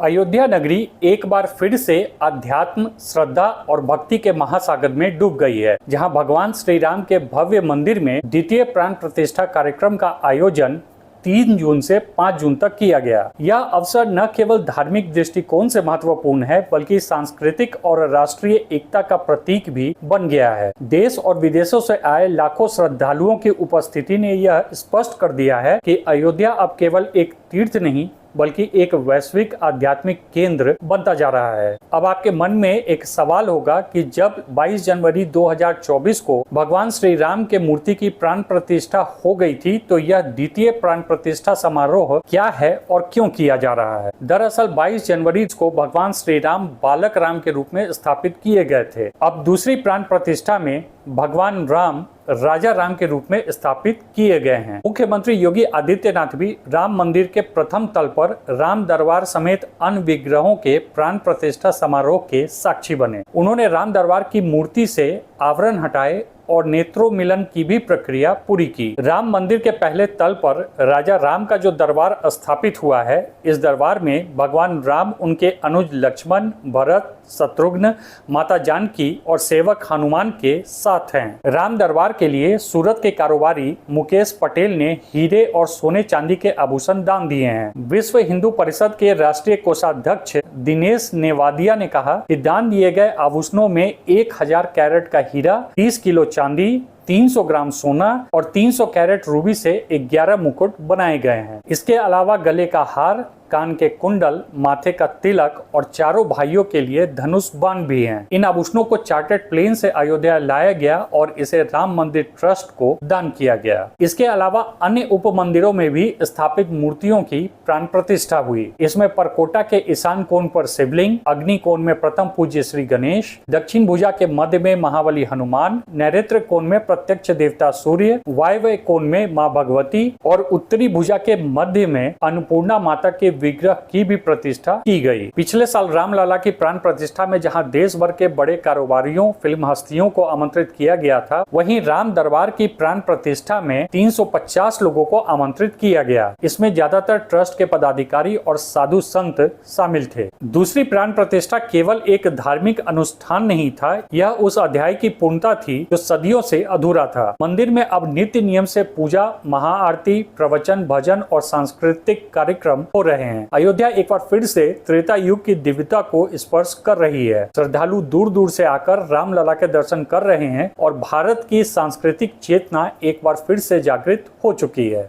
अयोध्या नगरी एक बार फिर से अध्यात्म, श्रद्धा और भक्ति के महासागर में डूब गई है, जहां भगवान श्री राम के भव्य मंदिर में द्वितीय प्राण प्रतिष्ठा कार्यक्रम का आयोजन 3 जून से 5 जून तक किया गया। यह अवसर न केवल धार्मिक दृष्टिकोण से महत्वपूर्ण है, बल्कि सांस्कृतिक और राष्ट्रीय एकता का प्रतीक भी बन गया है। देश और विदेशों से आए लाखों श्रद्धालुओं की उपस्थिति ने यह स्पष्ट कर दिया है कि अयोध्या अब केवल एक तीर्थ नहीं, बल्कि एक वैश्विक आध्यात्मिक केंद्र बनता जा रहा है। अब आपके मन में एक सवाल होगा कि जब 22 जनवरी 2024 को भगवान श्री राम के मूर्ति की प्राण प्रतिष्ठा हो गई थी, तो यह द्वितीय प्राण प्रतिष्ठा समारोह क्या है और क्यों किया जा रहा है। दरअसल 22 जनवरी को भगवान श्री राम बालक राम के रूप में स्थापित किए गए थे। अब दूसरी प्राण प्रतिष्ठा में भगवान राम राजा राम के रूप में स्थापित किए गए हैं। मुख्यमंत्री योगी आदित्यनाथ भी राम मंदिर के प्रथम तल पर राम दरबार समेत अन्य विग्रहों के प्राण प्रतिष्ठा समारोह के साक्षी बने। उन्होंने राम दरबार की मूर्ति से आवरण हटाए और नेत्रों मिलन की भी प्रक्रिया पूरी की। राम मंदिर के पहले तल पर राजा राम का जो दरबार स्थापित हुआ है, इस दरबार में भगवान राम उनके अनुज लक्ष्मण, भरत, शत्रुघ्न, माता जानकी और सेवक हनुमान के साथ हैं। राम दरबार के लिए सूरत के कारोबारी मुकेश पटेल ने हीरे और सोने चांदी के आभूषण दान दिए हैं। विश्व हिंदू परिषद के राष्ट्रीय कोषाध्यक्ष दिनेश नेवादिया ने कहा कि दान दिए गए आभूषणों में 1000 कैरेट का हीरा, 30 किलो चांदी, 300 ग्राम सोना और 300 कैरेट रूबी से 11 मुकुट बनाए गए हैं। इसके अलावा गले का हार, कान के कुंडल, माथे का तिलक और चारों भाइयों के लिए धनुष बाण भी हैं। इन आभूषणों को चार्टर्ड प्लेन से अयोध्या लाया गया और इसे राम मंदिर ट्रस्ट को दान किया गया। इसके अलावा अन्य उप मंदिरों में भी स्थापित मूर्तियों की प्राण प्रतिष्ठा हुई। इसमें परकोटा के ईशान कोण पर शिवलिंग, अग्नि कोण में प्रथम पूज्य श्री गणेश, दक्षिण भुजा के मध्य में महाबली हनुमान, नैऋत्य कोण में प्रत्यक्ष देवता सूर्य, वायव्य कोण में माँ भगवती और उत्तरी भुजा के मध्य में अन्नपूर्णा माता के विग्रह की भी प्रतिष्ठा की गई। पिछले साल रामलला की प्राण प्रतिष्ठा में जहां देश भर के बड़े कारोबारियों, फिल्म हस्तियों को आमंत्रित किया गया था, वहीं राम दरबार की प्राण प्रतिष्ठा में 350 लोगों को आमंत्रित किया गया। इसमें ज्यादातर ट्रस्ट के पदाधिकारी और साधु संत शामिल थे। दूसरी प्राण प्रतिष्ठा केवल एक धार्मिक अनुष्ठान नहीं था, यह उस अध्याय की पूर्णता थी जो सदियों से अधूरा था। मंदिर में अब नित्य नियम से पूजा, महाआरती, प्रवचन, भजन और सांस्कृतिक कार्यक्रम हो रहे हैं। अयोध्या एक बार फिर से त्रेता युग की दिव्यता को स्पर्श कर रही है। श्रद्धालु दूर दूर से आकर रामलला के दर्शन कर रहे हैं और भारत की सांस्कृतिक चेतना एक बार फिर से जागृत हो चुकी है।